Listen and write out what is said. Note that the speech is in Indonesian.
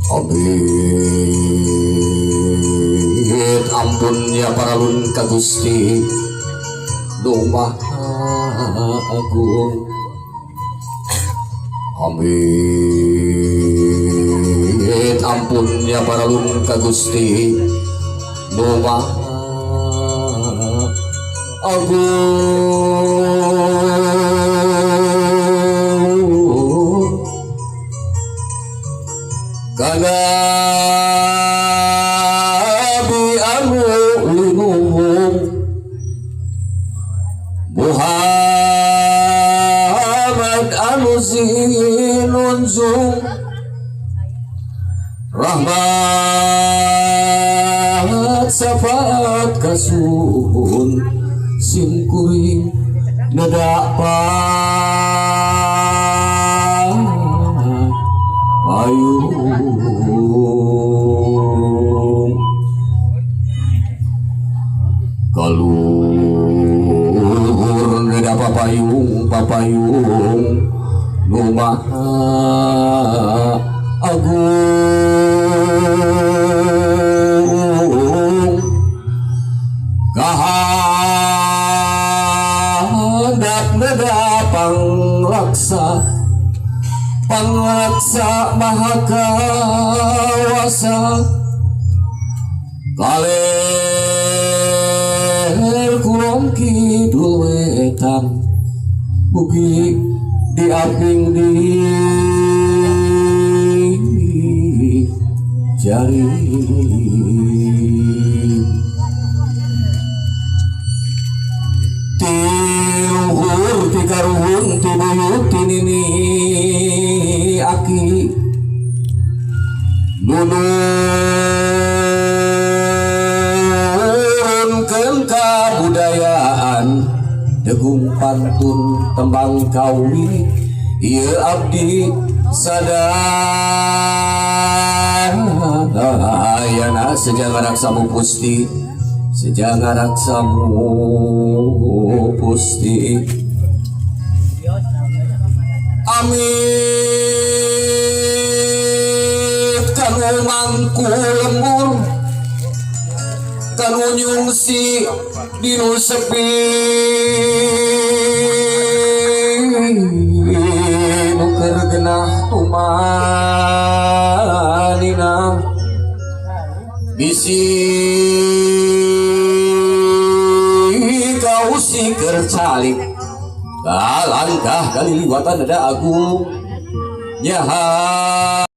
Amit ampun ya paralun ka Gusti Nu Maha Agung. Amit ampun ya paralun ka Gusti Nu Maha Agung. Kana bi anu linuhung Muhammad anu sinunjung rahmat syafaat kasuhun simkuring nadapan payung kaluhur nada papayung Nu Maha Agung. Kahandak nada pangraksa maha kawasa kaler kulon kidul wetan buki diaping di jari tiluhur tikaruhun tibuyut tinini aki nunurunkeun kabudayaan degung pantun tembang kawi ieu abdi sadayana sejangarak samu pusti sejangarak samu pusti. Amit kanu mangku lembur kanu nyungsi dinu sepi nuker genah tumanina bisi kau siker calik kalangkah kaliliwatan ada agung nyaha